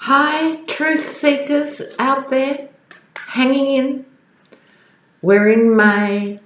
Hi, truth seekers out there, hanging in. We're in May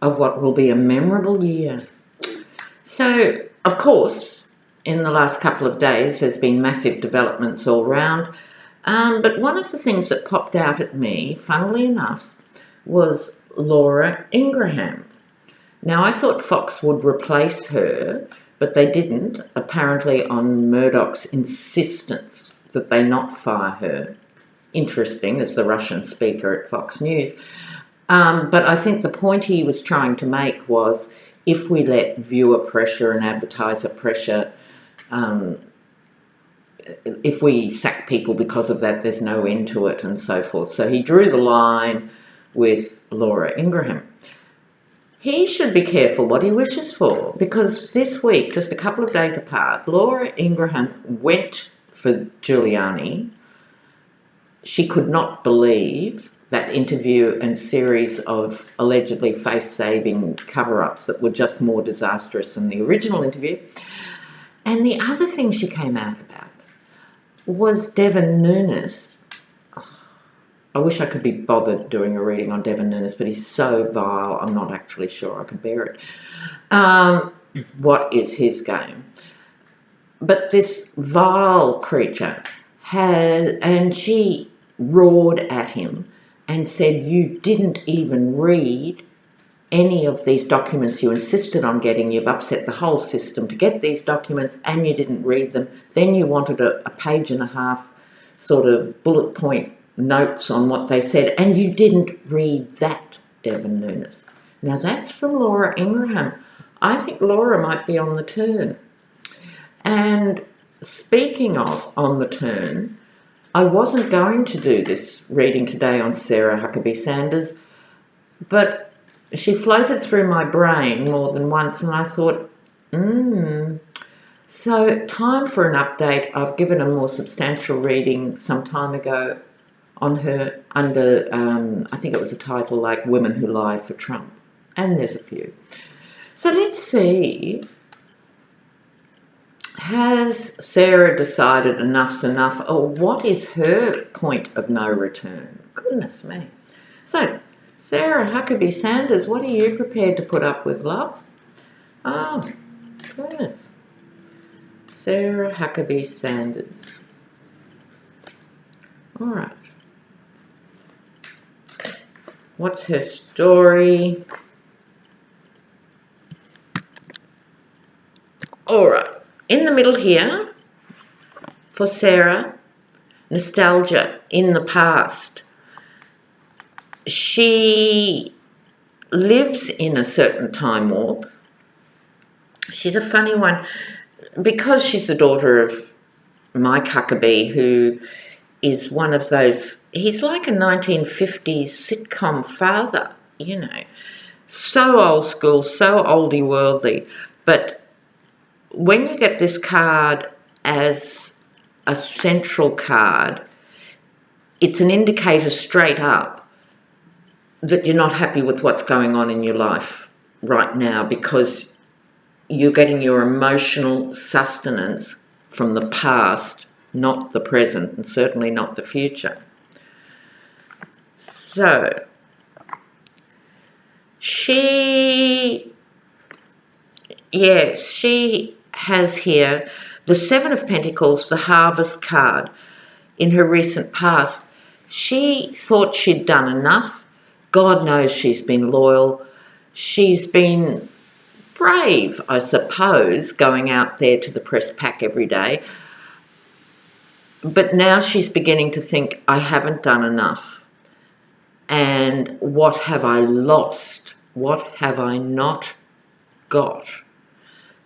of what will be a memorable year. So, of course, in the last couple of days, there's been massive developments all round. But one of the things that popped out at me, funnily enough, was Laura Ingraham. Now, I thought Fox would replace her, but they didn't, apparently on Murdoch's insistence that they not fire her. Interesting, as the Russian speaker at Fox News. But I think the point he was trying to make was, if we let viewer pressure and advertiser pressure, if we sack people because of that, there's no end to it and so forth. So he drew the line with Laura Ingraham. He should be careful what he wishes for, because this week, just a couple of days apart, Laura Ingraham went for Giuliani. She could not believe that interview and series of allegedly face-saving cover-ups that were just more disastrous than the original interview. And the other thing she came out about was Devin Nunes. I wish I could be bothered doing a reading on Devin Nunes, but he's so vile, I'm not actually sure I can bear it. What is his game? But this vile creature and she roared at him and said, you didn't even read any of these documents you insisted on getting. You've upset the whole system to get these documents and you didn't read them. Then you wanted a page and a half sort of bullet point notes on what they said, and you didn't read that, Devin Nunes. Now that's from Laura Ingraham. I think Laura might be on the turn. And speaking of on the turn, I wasn't going to do this reading today on Sarah Huckabee Sanders, but she floated through my brain more than once, and I thought, So time for an update. I've given a more substantial reading some time ago on her under, I think it was a title like Women Who Lie for Trump, and there's a few. So let's see. Has Sarah decided enough's enough, or what is her point of no return? Goodness me. So, Sarah Huckabee Sanders, what are you prepared to put up with, love? Oh, goodness. Sarah Huckabee Sanders. All right. What's her story? All right. In the middle here, for Sarah, nostalgia in the past. She lives in a certain time warp. She's a funny one because she's the daughter of Mike Huckabee, who is one of those, he's like a 1950s sitcom father, you know, so old school, so oldie worldly. But when you get this card as a central card, it's an indicator straight up that you're not happy with what's going on in your life right now, because you're getting your emotional sustenance from the past, not the present, and certainly not the future. So, she has here the Seven of Pentacles, the Harvest card. In her recent past, she thought she'd done enough. God knows she's been loyal. She's been brave, I suppose, going out there to the press pack every day. But now she's beginning to think, I haven't done enough. And what have I lost? What have I not got?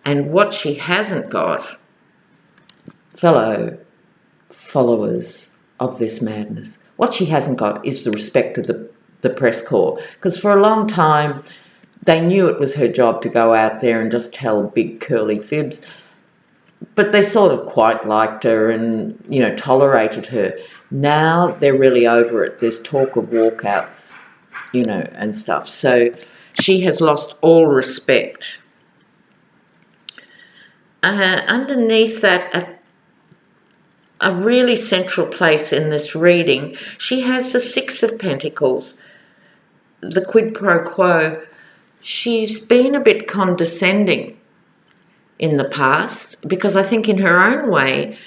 And what she hasn't got, fellow followers of this madness, what she hasn't got is the respect of the press corps. Because for a long time, they knew it was her job to go out there and just tell big curly fibs. But they sort of quite liked her and, you know, tolerated her. Now they're really over it. There's talk of walkouts, you know, and stuff. So she has lost all respect. Underneath that, a really central place in this reading. She has the Six of Pentacles, the quid pro quo. She's been a bit condescending in the past because I think in her own way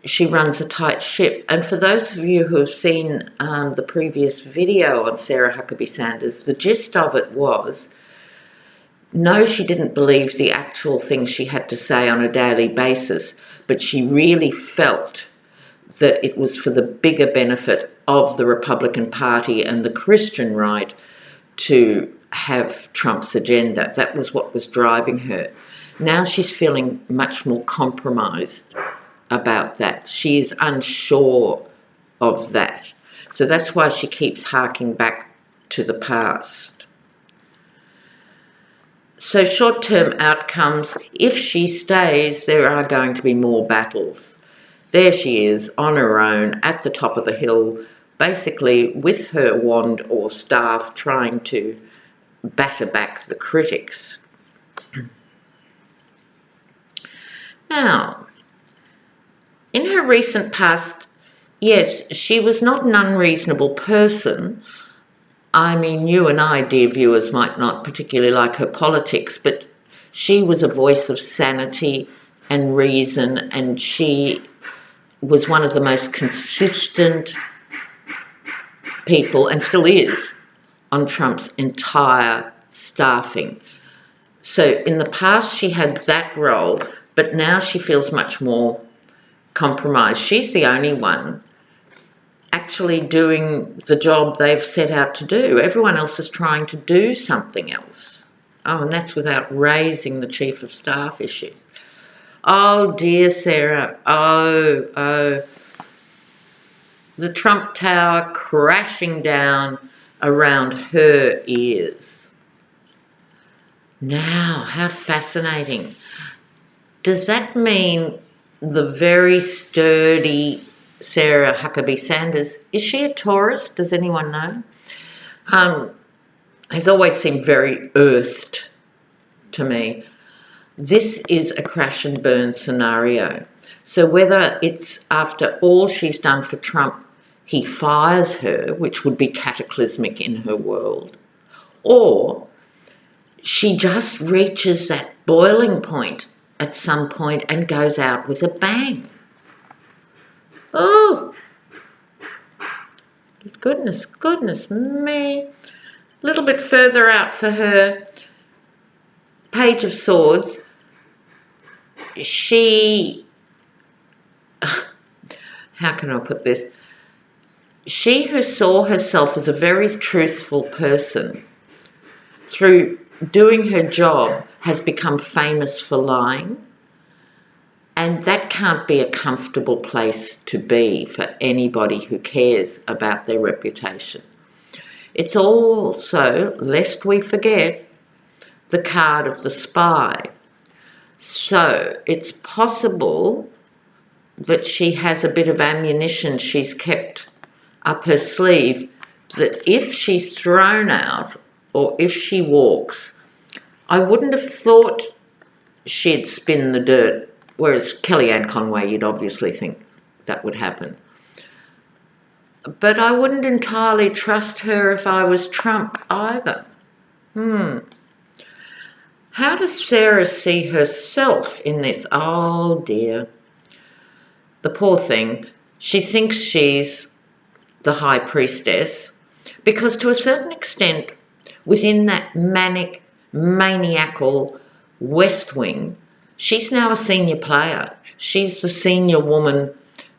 she runs a tight ship. And for those of you who have seen the previous video on Sarah Huckabee Sanders, the gist of it was, no, she didn't believe the actual things she had to say on a daily basis, but she really felt that it was for the bigger benefit of the Republican Party and the Christian right to have Trump's agenda. That was what was driving her. Now she's feeling much more compromised about that. She is unsure of that. So that's why she keeps harking back to the past. So short-term outcomes, if she stays, there are going to be more battles. There she is on her own at the top of the hill, basically with her wand or staff trying to batter back the critics. Now, in her recent past, yes, she was not an unreasonable person. I mean, you and I, dear viewers, might not particularly like her politics, but she was a voice of sanity and reason, and she was one of the most consistent people, and still is, on Trump's entire staffing. So in the past she had that role, but now she feels much more compromised. She's the only one actually doing the job they've set out to do. Everyone else is trying to do something else. Oh, and that's without raising the Chief of Staff issue. Oh, dear Sarah. Oh. The Trump Tower crashing down around her ears. Now, how fascinating. Does that mean the very sturdy Sarah Huckabee Sanders, is she a Taurus? Does anyone know? Has always seemed very earthed to me. This is a crash and burn scenario. So whether it's after all she's done for Trump, he fires her, which would be cataclysmic in her world, or she just reaches that boiling point at some point and goes out with a bang. Oh, goodness me. A little bit further out for her, Page of Swords. She, how can I put this? She who saw herself as a very truthful person, through doing her job, has become famous for lying. And that can't be a comfortable place to be for anybody who cares about their reputation. It's also, lest we forget, the card of the spy. So it's possible that she has a bit of ammunition she's kept up her sleeve, that if she's thrown out or if she walks, I wouldn't have thought she'd spin the dirt, whereas Kellyanne Conway, you'd obviously think that would happen. But I wouldn't entirely trust her if I was Trump either. How does Sarah see herself in this? Oh dear. The poor thing. She thinks she's the high priestess because to a certain extent within that maniacal West Wing, she's now a senior player. She's the senior woman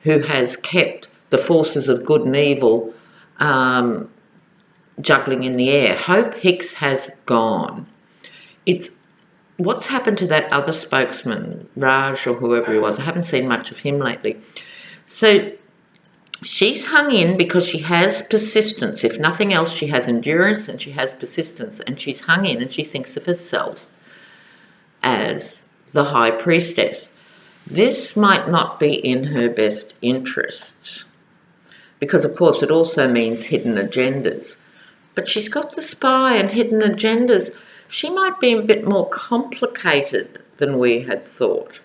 who has kept the forces of good and evil juggling in the air. Hope Hicks has gone. It's what's happened to that other spokesman, Raj or whoever he was. I haven't seen much of him lately. So she's hung in because she has persistence. If nothing else, she has endurance and she has persistence. And she's hung in and she thinks of herself as the high priestess. This might not be in her best interest because, of course, it also means hidden agendas. But she's got the spy and hidden agendas. She might be a bit more complicated than we had thought.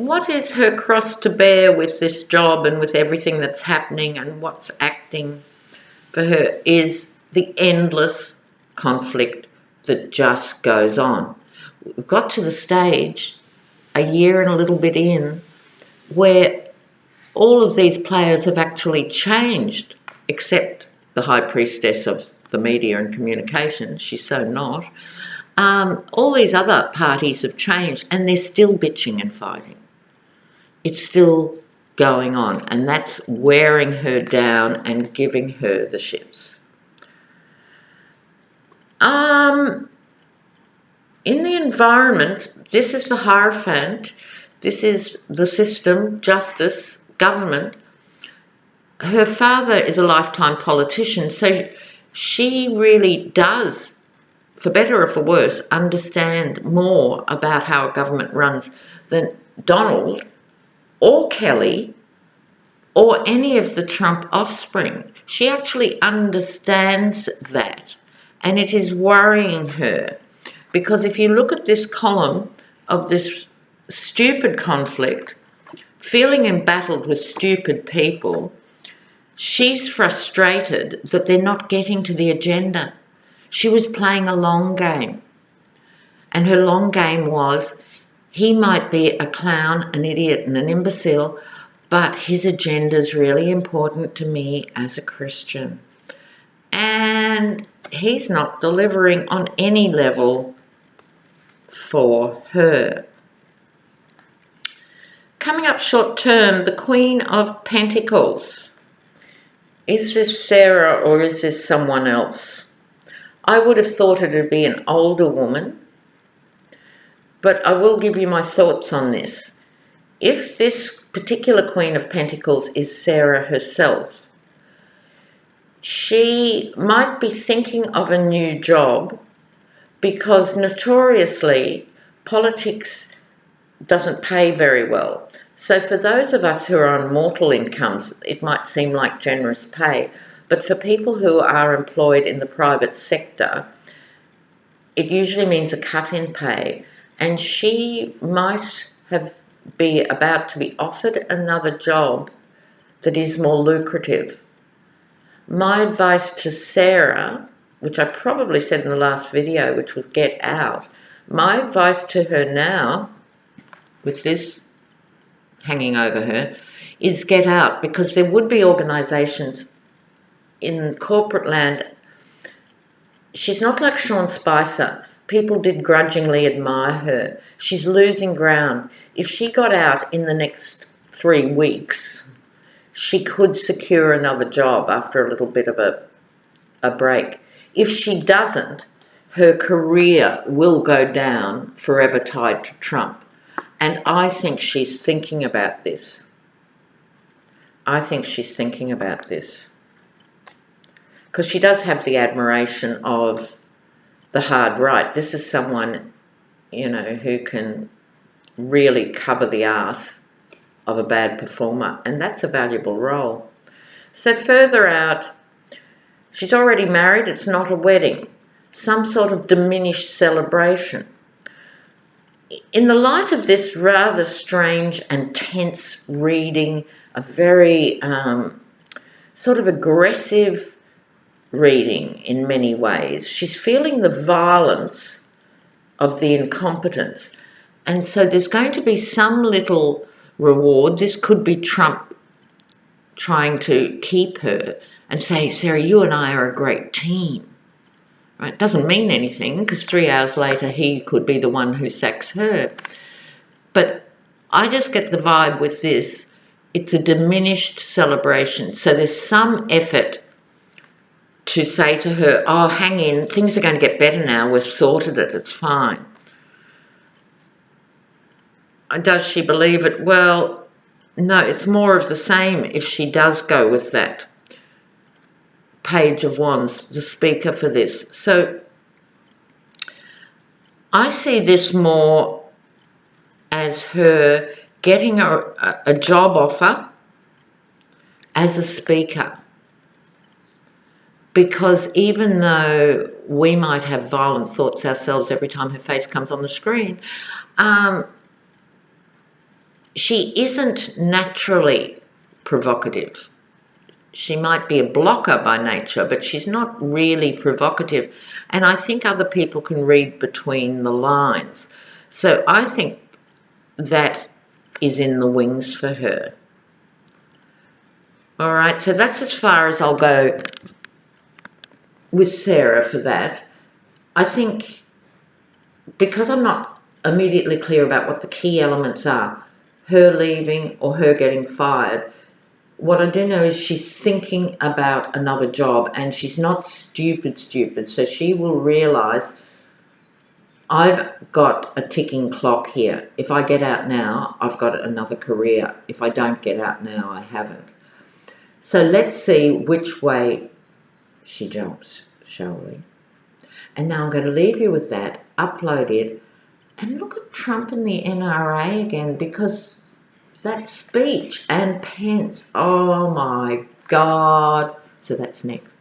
what is her cross to bear with this job and with everything that's happening, and what's acting for her is the endless conflict that just goes on. We've got to the stage, a year and a little bit in, where all of these players have actually changed, except the High Priestess of the media and communication. She's so not. All these other parties have changed, and they're still bitching and fighting. It's still going on, and that's wearing her down and giving her the shits. In the environment, this is the Hierophant. This is the system, justice, government. Her father is a lifetime politician, so she really does, for better or for worse, understand more about how a government runs than Donald or Kelly or any of the Trump offspring. She actually understands that, and it is worrying her, because if you look at this column of this stupid conflict, feeling embattled with stupid people, she's frustrated that they're not getting to the agenda. She was playing a long game, and her long game was, he might be a clown, an idiot and an imbecile, but his agenda is really important to me as a Christian. And he's not delivering on any level for her. Coming up short term, the Queen of Pentacles. Is this Sarah or is this someone else? I would have thought it would be an older woman, but I will give you my thoughts on this. If this particular Queen of Pentacles is Sarah herself, she might be thinking of a new job, because notoriously politics doesn't pay very well. So for those of us who are on mortal incomes, it might seem like generous pay, but for people who are employed in the private sector, it usually means a cut in pay. And she might be about to be offered another job that is more lucrative. My advice to Sarah, which I probably said in the last video, which was get out. My advice to her now, with this hanging over her, is get out, because there would be organisations in corporate land. She's not like Sean Spicer. People did grudgingly admire her. She's losing ground. If she got out in the next 3 weeks, she could secure another job after a little bit of a break. If she doesn't, her career will go down, forever tied to Trump. And I think she's thinking about this. I think she's thinking about this. Because she does have the admiration of the hard right. This is someone, you know, who can really cover the ass of a bad performer. And that's a valuable role. So further out, she's already married. It's not a wedding. Some sort of diminished celebration. In the light of this rather strange and tense reading, a very sort of aggressive reading in many ways, she's feeling the violence of the incompetence. And so there's going to be some little reward. This could be Trump trying to keep her and say, Sarah, you and I are a great team. Right? It doesn't mean anything, because 3 hours later he could be the one who sacks her. But I just get the vibe with this. It's a diminished celebration. So there's some effort to say to her, oh, hang in, things are going to get better now, we've sorted it, it's fine. Does she believe it? Well, no, it's more of the same if she does go with that Page of Wands, the speaker for this. So I see this more as her getting a job offer as a speaker. Because even though we might have violent thoughts ourselves every time her face comes on the screen, she isn't naturally provocative. She might be a blocker by nature, but she's not really provocative. And I think other people can read between the lines. So I think that is in the wings for her. All right, so that's as far as I'll go with Sarah for that. I think because I'm not immediately clear about what the key elements are, her leaving or her getting fired, what I do know is she's thinking about another job, and she's not stupid, so she will realise I've got a ticking clock here. If I get out now, I've got another career. If I don't get out now, I haven't. So let's see which way she jumps, shall we? And now I'm going to leave you with that, upload it, and look at Trump and the NRA again, because that speech and Pence, oh my God. So that's next.